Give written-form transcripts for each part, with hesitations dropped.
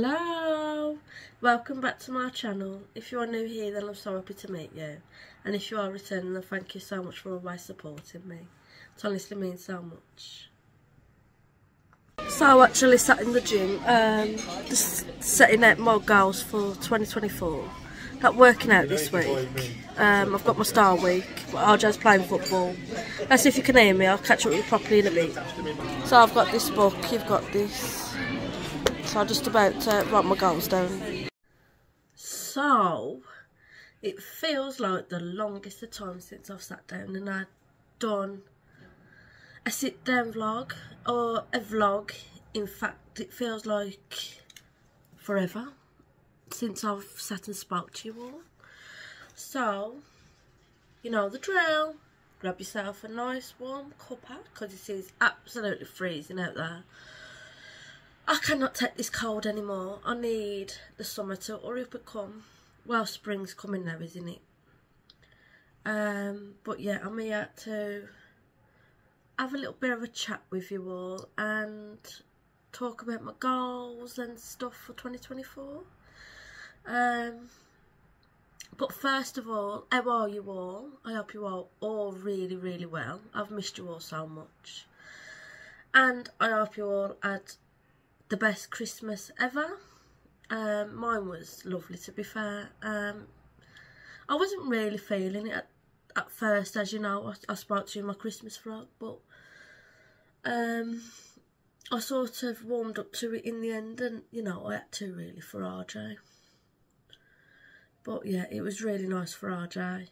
Hello, welcome back to my channel. If you are new here, then I'm so happy to meet you, and if you are returning, then thank you so much for always supporting me. It honestly means so much. So I actually sat in the gym, just setting out my goals for 2024. Not working out this week. I've got my star week, but RJ's playing football. Let's see if you can hear me. I'll catch up with you properly in a bit. So I've got this book, you've got this. So I'm just about to write my goals down. So, it feels like the longest of time since I've sat down and I've done a sit down vlog, or a vlog. In fact, it feels like forever since I've sat and spoke to you all. So, you know the drill. Grab yourself a nice warm cuppa, because it is absolutely freezing out there. I cannot take this cold anymore. I need the summer to hurry up and come. Well, spring's coming now, isn't it? But yeah, I'm here to have a little bit of a chat with you all and talk about my goals and stuff for 2024. But first of all, how are you all? I hope you are all really, really well. I've missed you all so much. And I hope you all had the best Christmas ever. Mine was lovely, to be fair. I wasn't really feeling it at first, as you know. I spoke to you in my Christmas vlog, but I sort of warmed up to it in the end, and you know, I had to really for RJ. But yeah, it was really nice for RJ.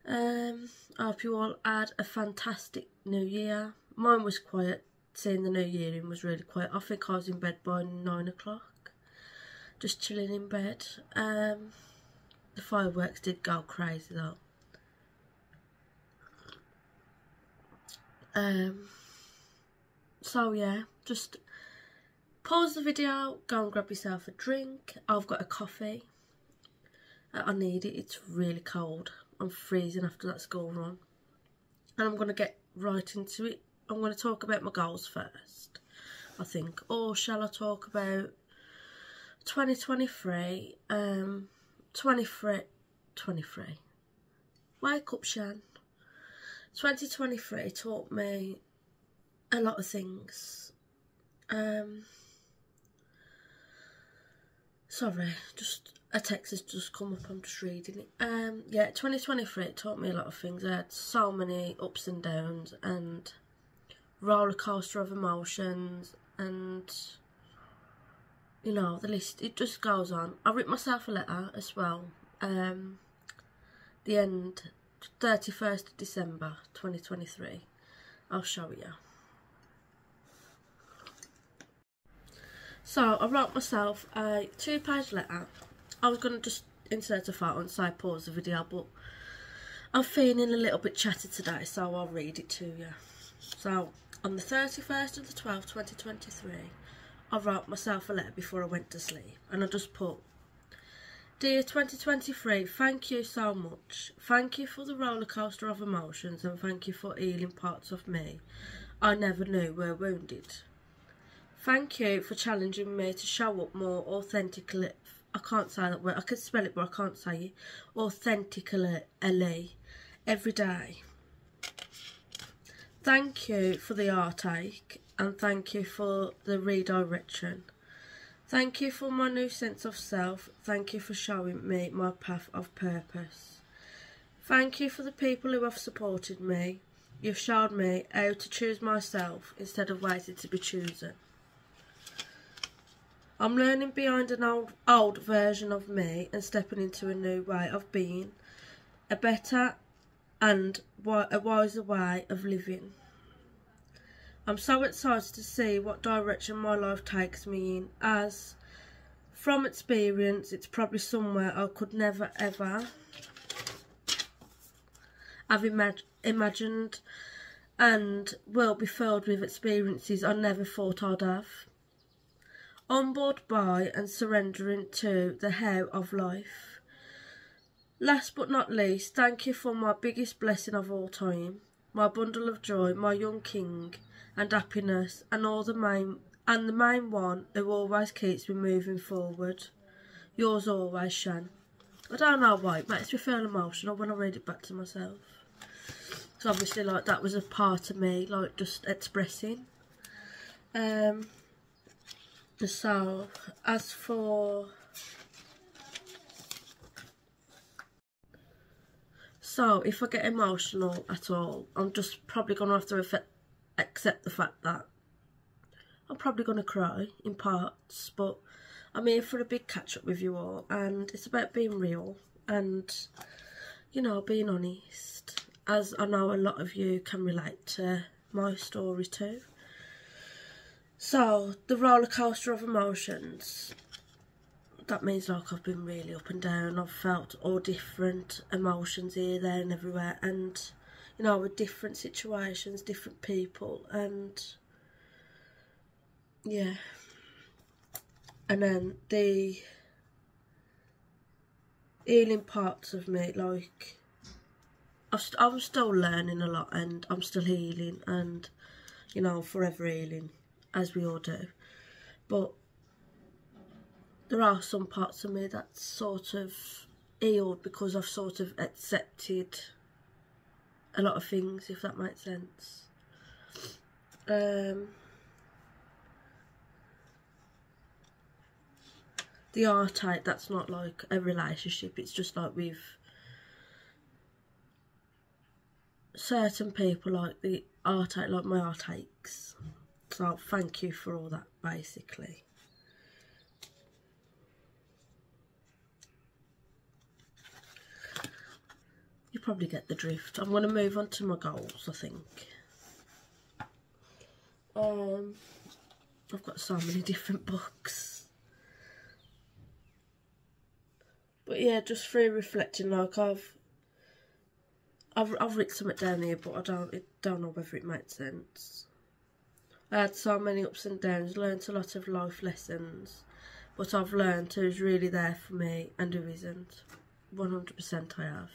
I hope you all had a fantastic New Year. Mine was quiet. Seeing the New Year in was really quiet. I think I was in bed by 9 o'clock, just chilling in bed. The fireworks did go crazy though. So yeah, just pause the video, go and grab yourself a drink. I've got a coffee. I need it. It's really cold. I'm freezing after that school run, and I'm gonna get right into it. I'm going to talk about my goals first, I think. Or shall I talk about 2023? 23. Wake up, Shan. 2023 taught me a lot of things. Sorry, just a text has just come up, I'm just reading it. Yeah, 2023 taught me a lot of things. I had so many ups and downs and roller coaster of emotions, and you know, the list, it just goes on. I wrote myself a letter as well. The end, 31st of December 2023. I'll show you. So I wrote myself a 2-page letter. I was going to just insert a photo and say pause the video, but I'm feeling a little bit chatty today, so I'll read it to you. So, on the 31st of the 12th, 2023, I wrote myself a letter before I went to sleep, and I just put, "Dear 2023, thank you so much. Thank you for the roller coaster of emotions, and thank you for healing parts of me I never knew were wounded. Thank you for challenging me to show up more authentically." I can't say that word. I can spell it, but I can't say it. Authentically, every day. Thank you for the heartache, and thank you for the redirection. Thank you for my new sense of self. Thank you for showing me my path of purpose. Thank you for the people who have supported me. You've showed me how to choose myself instead of waiting to be chosen. I'm learning behind an old version of me and stepping into a new way of being, a better and a wiser way of living. I'm so excited to see what direction my life takes me in, as from experience it's probably somewhere I could never ever have imagined, and will be filled with experiences I never thought I'd have. Humbled by and surrendering to the how of life. Last but not least, thank you for my biggest blessing of all time, my bundle of joy, my young king and happiness, and all the And the main one who always keeps me moving forward. Yours always, Shan. I don't know why, it makes me feel emotional when I read it back to myself. So obviously, like, that was a part of me, like, just expressing. So, as for... So, if I get emotional at all, I'm just probably going to have to accept the fact that I'm probably going to cry in parts, but I'm here for a big catch-up with you all, and it's about being real and, you know, being honest, as I know a lot of you can relate to my story too. So, the roller coaster of emotions, that means like I've been really up and down. I've felt all different emotions here, there and everywhere, and, you know, with different situations, different people, and yeah. And then the healing parts of me, like, I'm still learning a lot, and I'm still healing, and, you know, forever healing, as we all do. But there are some parts of me that's sort of healed because I've sort of accepted a lot of things, if that makes sense. The heartache, that's not like a relationship, it's just like with certain people, like the heartache, like my heartaches. So thank you for all that, basically. You probably get the drift. I'm going to move on to my goals, I think. I've got so many different books. But yeah, just through reflecting, like I've written something down here, but I don't know whether it makes sense. I had so many ups and downs, learnt a lot of life lessons, but I've learned who's really there for me and who isn't. 100% I have.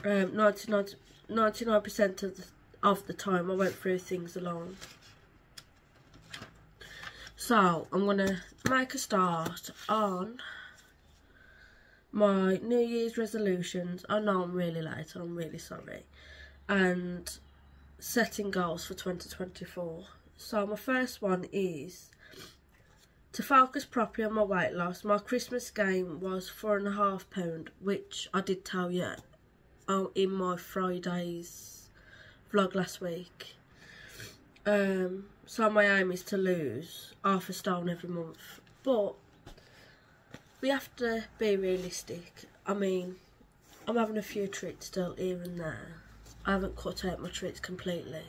99% of the time I went through things alone. So I'm going to make a start on my New Year's resolutions. I know I'm really late and I'm really sorry. And setting goals for 2024. So my first one is to focus properly on my weight loss. My Christmas gain was £4.5, which I did tell you in my Friday's vlog last week. So my aim is to lose half a stone every month, but we have to be realistic. I mean, I'm having a few treats still here and there. I haven't cut out my treats completely.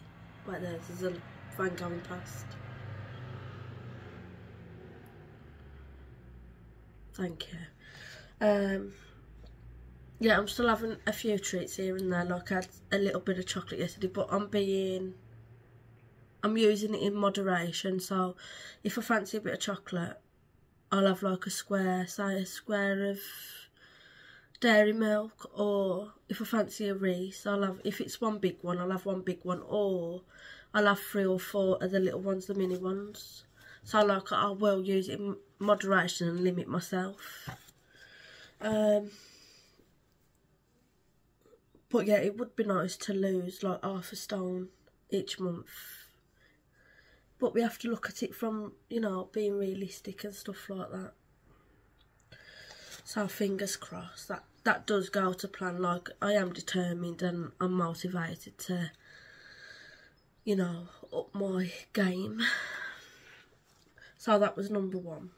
Right there's a van going past. Thank you. Yeah, I'm still having a few treats here and there. Like I had a little bit of chocolate yesterday, but I'm using it in moderation. So if I fancy a bit of chocolate, I'll have like a square of dairy milk, or if I fancy a Reese, if it's one big one, I'll have one big one, or I'll have 3 or 4 of the little ones, the mini ones. So like I will use it in moderation and limit myself. But yeah, it would be nice to lose like half a stone each month. But we have to look at it from, you know, being realistic and stuff like that. So fingers crossed that does go to plan. Like, I am determined and I'm motivated to, you know, up my game. So that was number 1.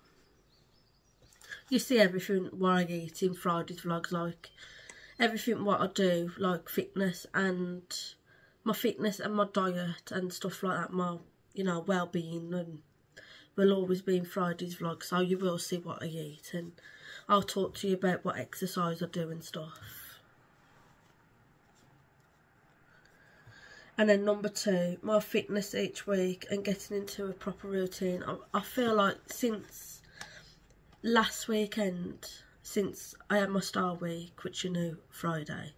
You see everything what I eat in Friday's vlogs, like everything what I do, like fitness and my diet and stuff like that, my, you know, well-being, and will always be in Friday's vlog, so you will see what I eat, and I'll talk to you about what exercise I do and stuff. And then number 2, my fitness each week and getting into a proper routine. I feel like since last weekend, since I had my Star Week, which you knew, Friday,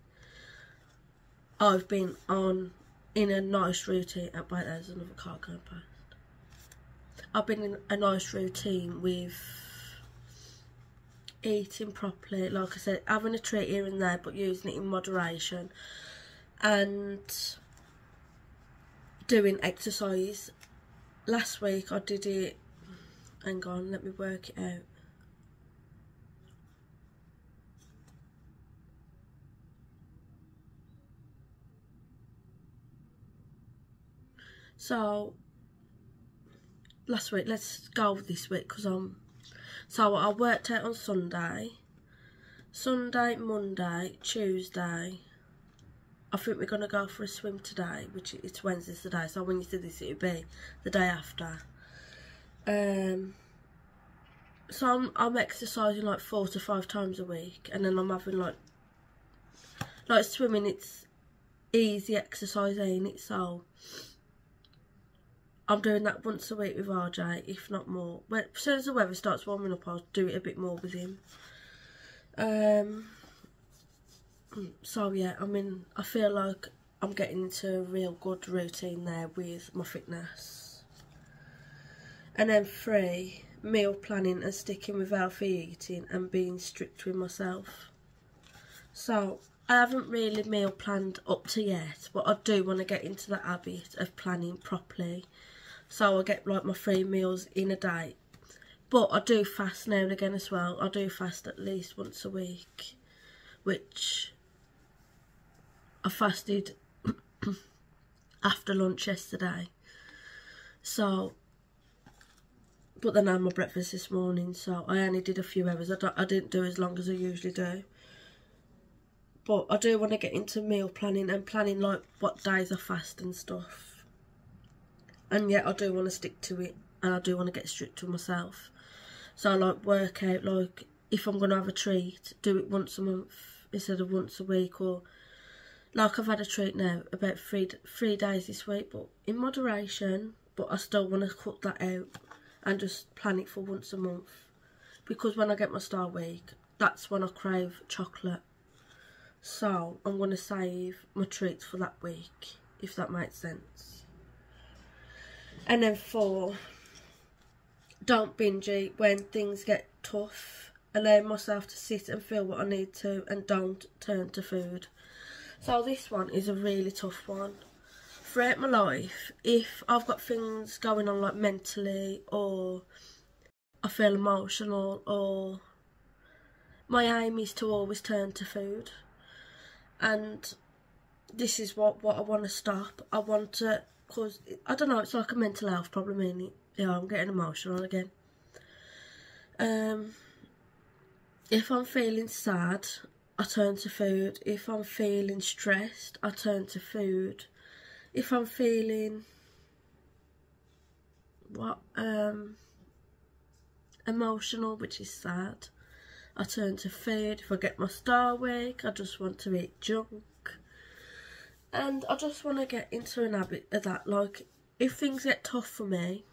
I've been in a nice routine. Wait, there's another car going past. I've been in a nice routine with eating properly, like I said, having a treat here and there, but using it in moderation, and doing exercise. Last week I did it, hang on, let me work it out. So last week, let's go with this week, because so I worked out on Sunday, Monday, Tuesday. I think we're going to go for a swim today, which it's Wednesday today, so when you see this it'll be the day after. So I'm exercising like 4 to 5 times a week, and then I'm having like swimming, it's easy exercise, ain't it? So I'm doing that once a week with RJ, if not more. As soon as the weather starts warming up, I'll do it a bit more with him. So yeah, I mean, I feel like I'm getting into a real good routine there with my fitness. And then 3, meal planning and sticking with healthy eating and being strict with myself. So I haven't really meal planned up to yet, but I do want to get into the habit of planning properly. So I get like my 3 meals in a day. But I do fast now and again as well. I do fast at least once a week, which I fasted after lunch yesterday. So, but then I had my breakfast this morning, so I only did a few hours. I didn't do as long as I usually do. But I do want to get into meal planning and planning like what days I fast and stuff. And yet I do want to stick to it, and I do want to get strict with myself. So I like work out, like if I'm going to have a treat, do it once a month instead of once a week. Or like I've had a treat now about three days this week, but in moderation. But I still want to cut that out and just plan it for once a month, because when I get my star week, that's when I crave chocolate. So I'm going to save my treats for that week, if that makes sense. And then 4, don't binge eat when things get tough. Allow myself to sit and feel what I need to, and don't turn to food. So this one is a really tough one. Throughout my life, if I've got things going on like mentally, or I feel emotional, or my aim is to always turn to food. And this is what I want to stop. I want to, because I don't know, it's like a mental health problem, isn't it? Yeah, I'm getting emotional again. If I'm feeling sad, I turn to food. If I'm feeling stressed, I turn to food. If I'm feeling emotional, which is sad, I turn to food. If I get my star week, I just want to eat junk. And I just want to get into an habit of that. Like, if things get tough for me,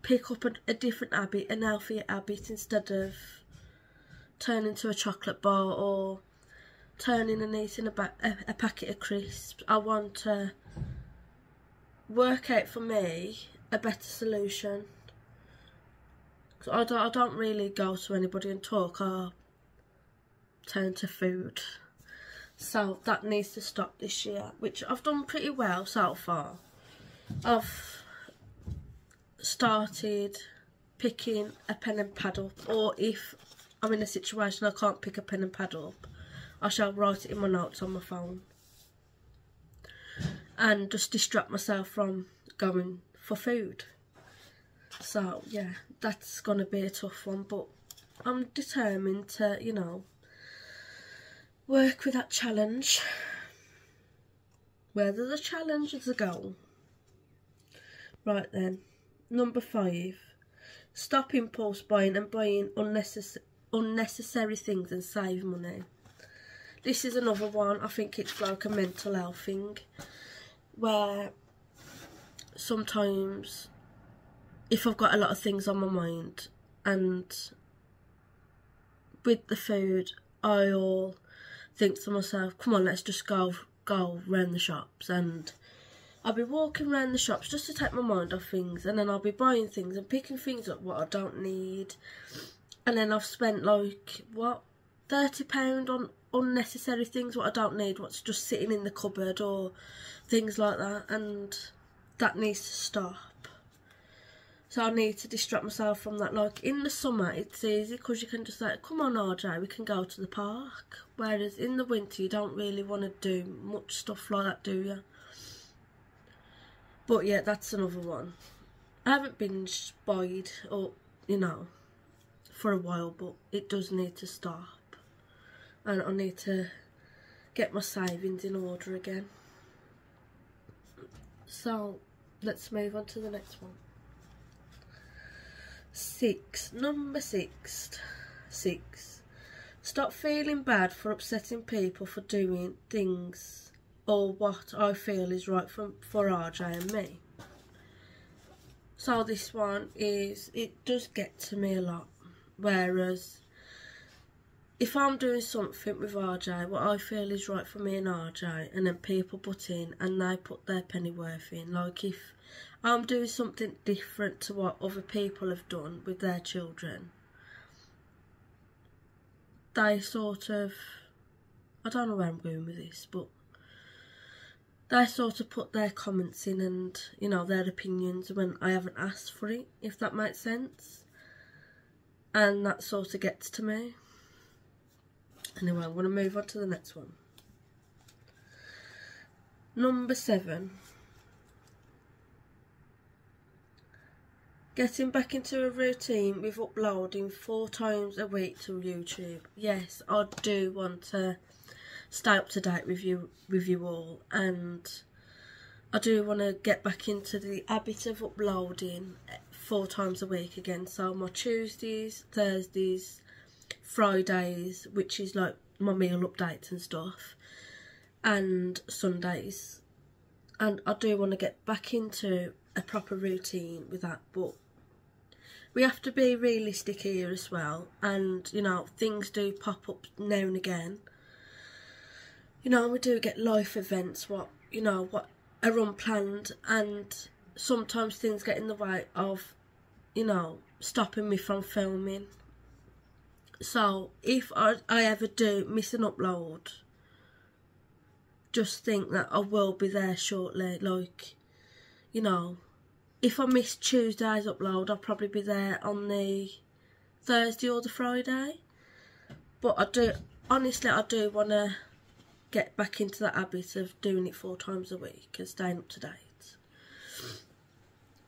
pick up a different habit, an healthier habit, instead of turning to a chocolate bar or turning and eating a packet of crisps. I want to work out for me a better solution. So I don't really go to anybody and talk or turn to food. So that needs to stop this year, which I've done pretty well so far. I've started picking a pen and pad up, or if I'm in a situation I can't pick a pen and pad up, I shall write it in my notes on my phone and just distract myself from going for food. So yeah, that's going to be a tough one, but I'm determined to, you know, work with that challenge. Where there's a challenge, there's a goal. Right then, number 5. Stop impulse buying and buying unnecessary things and save money. This is another one. I think it's like a mental health thing, where sometimes if I've got a lot of things on my mind, and with the food, I'll think to myself, come on, let's just go round the shops, and I'll be walking around the shops just to take my mind off things, and then I'll be buying things and picking things up what I don't need, and then I've spent like, what, £30 on unnecessary things what I don't need, what's just sitting in the cupboard or things like that, and that needs to stop. So I need to distract myself from that. Like in the summer it's easy because you can just like, come on RJ, we can go to the park, whereas in the winter you don't really want to do much stuff like that, do you? But yeah, that's another one. I haven't binged Boyd, or you know, for a while, but it does need to stop, and I need to get my savings in order again. So let's move on to the next one. Number six. Stop feeling bad for upsetting people for doing things or what I feel is right for RJ and me. So this one is, it does get to me a lot. Whereas if I'm doing something with RJ, what I feel is right for me and RJ, and then people butt in and they put their penny worth in. Like if I'm doing something different to what other people have done with their children, they sort of, I don't know where I'm going with this, but they sort of put their comments in and, you know, their opinions when I haven't asked for it, if that makes sense. And that sort of gets to me. Anyway, I'm going to move on to the next one. Number 7. Getting back into a routine with uploading 4 times a week to YouTube. Yes, I do want to stay up to date with you all, and I do want to get back into the habit of uploading 4 times a week again. So my Tuesdays, Thursdays, Fridays, which is like my meal updates and stuff, and Sundays. And I do want to get back into a proper routine with that, but we have to be realistic here as well, and you know, things do pop up now and again. You know, we do get life events what are unplanned, and sometimes things get in the way of, you know, stopping me from filming. So if I ever do miss an upload, just think that I will be there shortly. Like, you know, if I miss Tuesday's upload, I'll probably be there on the Thursday or the Friday. But I do want to get back into that habit of doing it 4 times a week and staying up to date.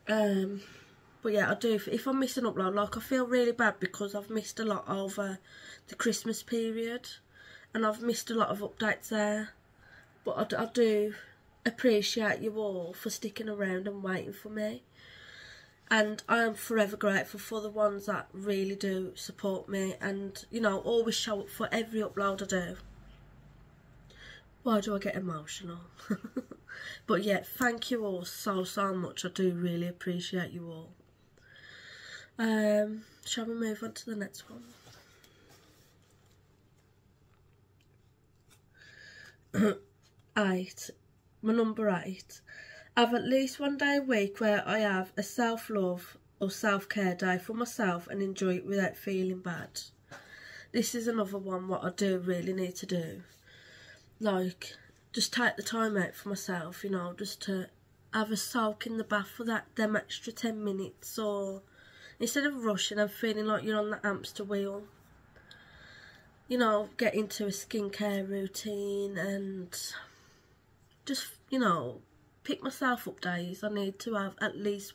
But yeah, I do. If I miss an upload, like, I feel really bad because I've missed a lot over the Christmas period, and I've missed a lot of updates there. But I do appreciate you all for sticking around and waiting for me, and I am forever grateful for the ones that really do support me and, you know, always show up for every upload I do. Why do I get emotional? But yeah, thank you all so much. I do really appreciate you all. Shall we move on to the next one? 8. My number 8. I have at least 1 day a week where I have a self-love or self-care day for myself and enjoy it without feeling bad. This is another one what I do really need to do. Like, just take the time out for myself, you know, just to have a soak in the bath for them extra 10 minutes, or instead of rushing and feeling like you're on the hamster wheel, you know, get into a skincare routine and just, you know, pick myself up days. I need to have at least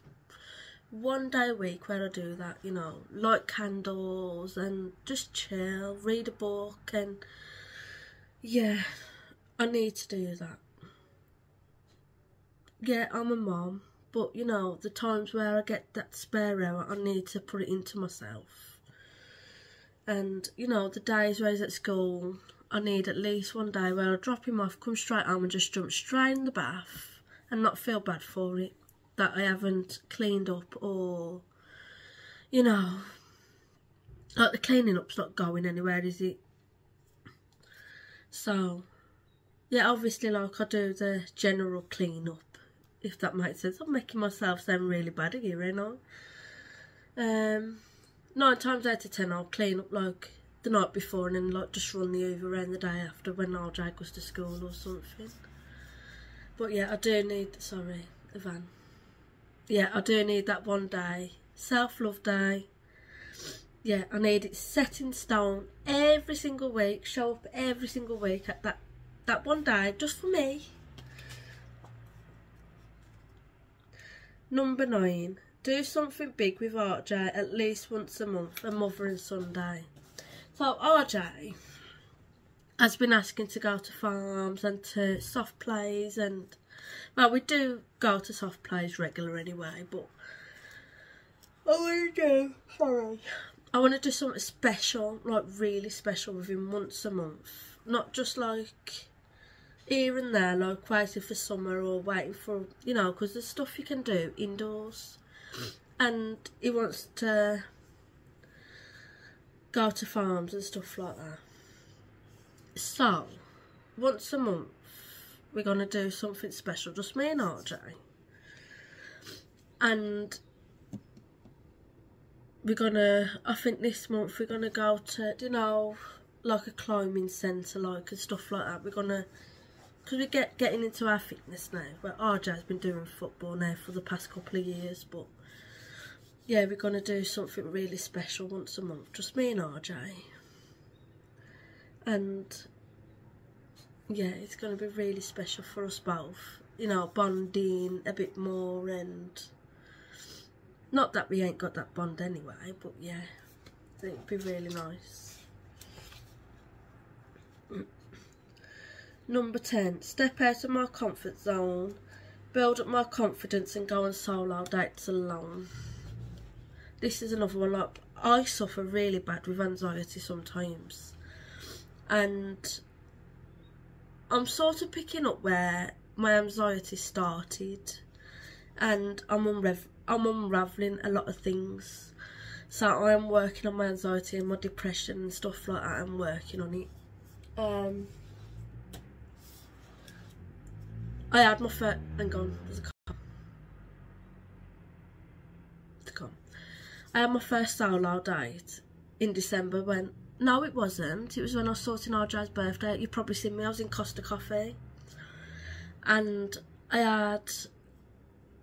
1 day a week where I do that, you know, light candles and just chill, read a book, and yeah, I need to do that. Yeah, I'm a mom, but you know, the times where I get that spare hour, I need to put it into myself. And you know, the days where he's at school, I need at least 1 day where I drop him off, come straight home and just jump straight in the bath and not feel bad for it, that I haven't cleaned up, or, you know, like the cleaning up's not going anywhere, is it? So yeah, obviously, like, I do the general clean up if that makes sense. I'm making myself sound really bad here, ain't I? 9 times out of 10 I'll clean up like the night before and then like just run the Hoover around the day after when RJ goes to school or something. But yeah, I do need, sorry, the van. Yeah, I do need that one day, self-love day. Yeah, I need it set in stone every single week, show up every single week at that one day, just for me. Number 9, do something big with RJ at least once a month, a mother and son day. So RJ has been asking to go to farms and to soft plays, and well, we do go to soft plays regular anyway, but I want to do something special, like really special with him once a month. Not just like here and there, like waiting for summer or waiting for, you know, because there's stuff you can do indoors. And he wants to go to farms and stuff like that. So, once a month, we're going to do something special, just me and RJ. And we're going to, I think this month we're going to go to, you know, like a climbing centre, like, and stuff like that. We're going to, because we're getting into our fitness now. Well, RJ's been doing football now for the past couple of years, but yeah, we're going to do something really special once a month, just me and RJ. And yeah, it's going to be really special for us both, you know, bonding a bit more, and not that we ain't got that bond anyway, but yeah, it'd be really nice. Number 10, step out of my comfort zone, build up my confidence and go on solo dates alone. This is another one. Like, I suffer really bad with anxiety sometimes, and I'm sort of picking up where my anxiety started, and I'm unravelling a lot of things. So I am working on my anxiety and my depression and stuff like that. I'm working on it. I had my first, hang on, there's a car. I had my first solo date in December when, no it wasn't, it was when I was sorting RJ's birthday. You've probably seen me, I was in Costa Coffee. And I had,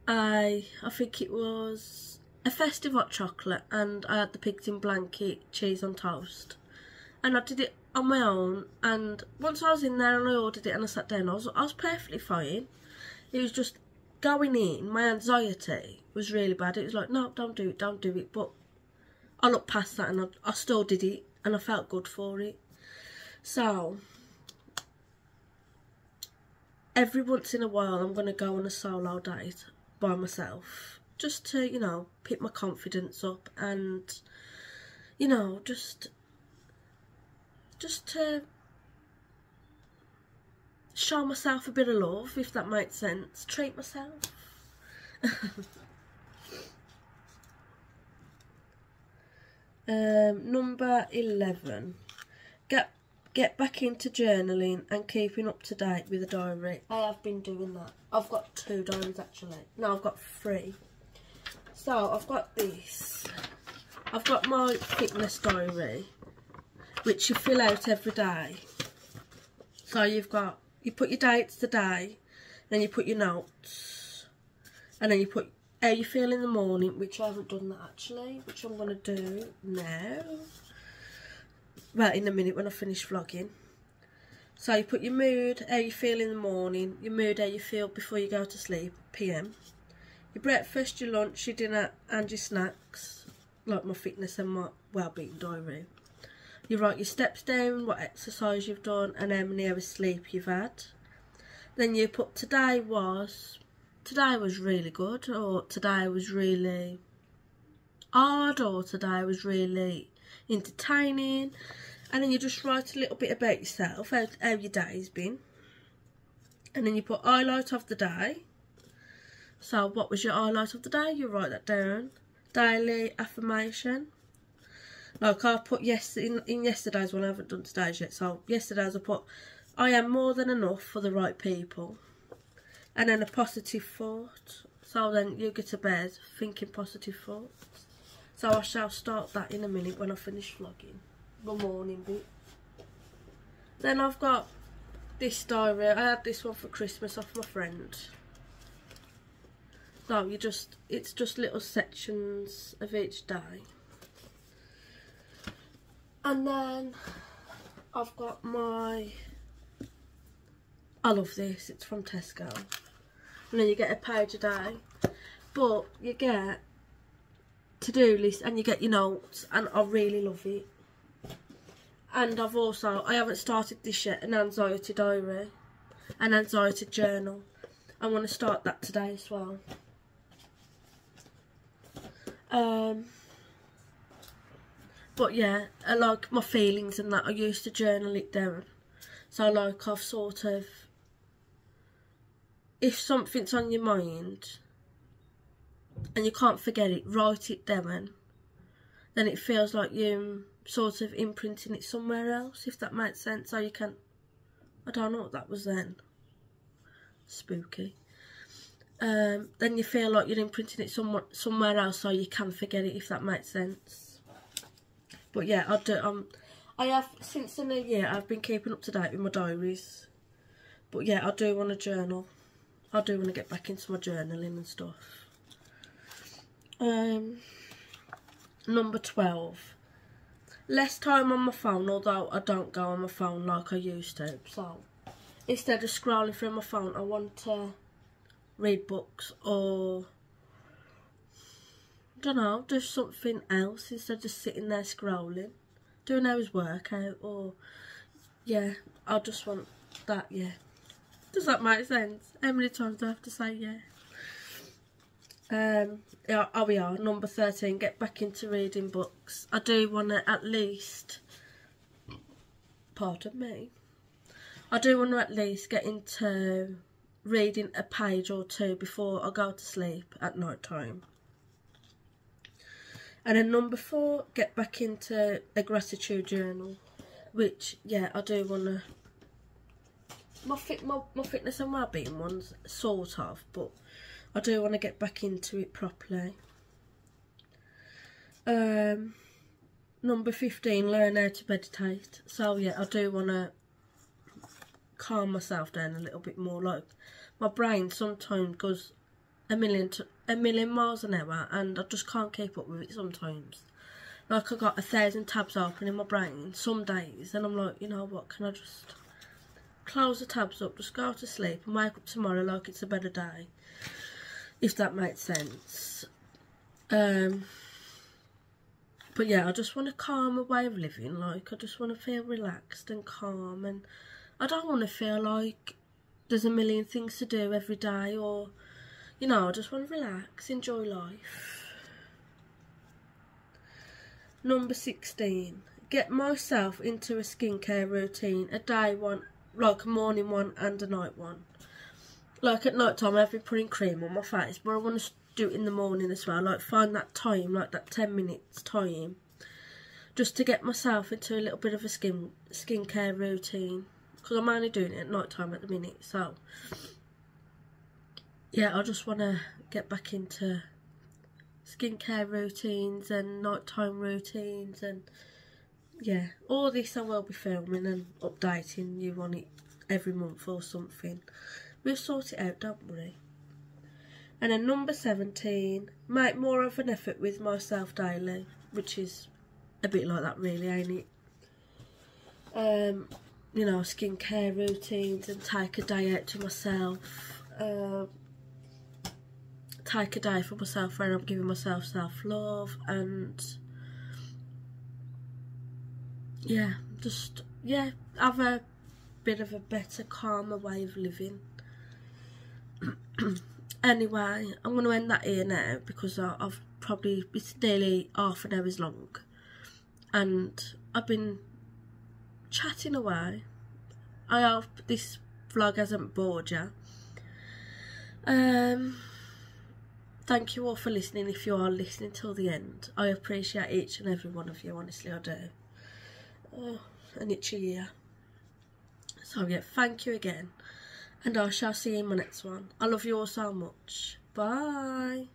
I think it was a festive hot chocolate, and I had the pigs in blanket cheese on toast. And I did it on my own, and once I was in there and I ordered it and I sat down, I was perfectly fine. It was just going in, my anxiety was really bad. It was like, no, don't do it, but I looked past that and I still did it, and I felt good for it. So every once in a while I'm going to go on a solo date by myself, just to, you know, pick my confidence up, and, you know, just to show myself a bit of love, if that makes sense. Treat myself. Number 11. Get back into journaling and keeping up to date with a diary. I have been doing that. I've got 2 diaries actually. No, I've got 3. So I've got this. I've got my fitness diary, which you fill out every day. So you put your dates today, then you put your notes, and then you put how you feel in the morning, which I haven't done that actually, which I'm going to do now. Well, in a minute when I finish vlogging. So you put your mood, how you feel in the morning, your mood, how you feel before you go to sleep, PM. Your breakfast, your lunch, your dinner and your snacks, like my fitness and my wellbeing diary. You write your steps down, what exercise you've done and how many hours sleep you've had. Then you put today was really good, or today was really hard, or today was really entertaining. And then you just write a little bit about yourself, how your day's been. And then you put highlight of the day. So what was your highlight of the day? You write that down. Daily affirmation. Like I put in yesterday's one, I haven't done today's yet. So yesterday's I put, I am more than enough for the right people. and then a positive thought. So then you get to bed thinking positive thoughts. So I shall start that in a minute when I finish vlogging. The morning bit. Then I've got this diary. I had this one for Christmas off my friend. So it's just little sections of each day. And then I've got I love this, it's from Tesco. And then you get a page a day. But you get to-do list and you get your notes, and I really love it. And I haven't started this yet, an anxiety diary, an anxiety journal. I want to start that today as well. But yeah, I like my feelings and that. I used to journal it down. So like I've sort of, if something's on your mind and you can't forget it, write it down. Then it feels like you sort of imprinting it somewhere else, if that makes sense. So you can, I don't know what that was then. Spooky. Then you feel like you're imprinting it somewhere else, so you can forget it, if that makes sense. But yeah, I have, since the new year, I've been keeping up to date with my diaries. But yeah, I do want to journal. I do want to get back into my journaling and stuff. Number 12. Less time on my phone, although I don't go on my phone like I used to. So, instead of scrolling through my phone, I want to read books or, I don't know, do something else instead of just sitting there scrolling. Do an hour's workout or, yeah, I just want that, yeah. Does that make sense? How many times do I have to say yeah? Yeah, oh we are, number 13, get back into reading books. I do want to at least, pardon me, I do want to at least get into reading a page or two before I go to sleep at night time. And then number 4, get back into a gratitude journal, which, yeah, I do want to, my fitness and wellbeing ones, sort of, but I do want to get back into it properly. Number 15, learn how to meditate. So yeah, I do want to calm myself down a little bit more. Like, my brain sometimes goes a million miles an hour, and I just can't keep up with it sometimes. Like, I got 1,000 tabs open in my brain some days, and I'm like, you know what, can I just close the tabs up, just go to sleep and wake up tomorrow like it's a better day, if that makes sense. But yeah, I just want a calmer way of living. Like, I just want to feel relaxed and calm, and I don't want to feel like there's a million things to do every day, or, you know, I just want to relax, enjoy life. Number 16, get myself into a skincare routine, a day one, like a morning one and a night one. Like, at night time I've been putting cream on my face, but I want to do it in the morning as well. Like, find that time, like that 10 minutes time, just to get myself into a little bit of a skincare routine, because I'm only doing it at night time at the minute. So yeah, I just want to get back into skincare routines and nighttime routines, and yeah, all this I will be filming and updating you on it every month or something. We'll sort it out, don't worry. And then number 17, make more of an effort with myself daily, which is a bit like that really, ain't it? You know, skincare routines, and take a day out to myself. Take a day for myself where I'm giving myself self-love, and yeah, just, yeah, have a bit of a better, calmer way of living. Anyway, I'm going to end that here now, because I've probably, it's nearly half an hour's long, and I've been chatting away. I hope this vlog hasn't bored you. Thank you all for listening, if you are listening till the end. I appreciate each and every one of you, honestly I do. And it's your year. So yeah, thank you again. and I shall see you in my next one. I love you all so much. Bye.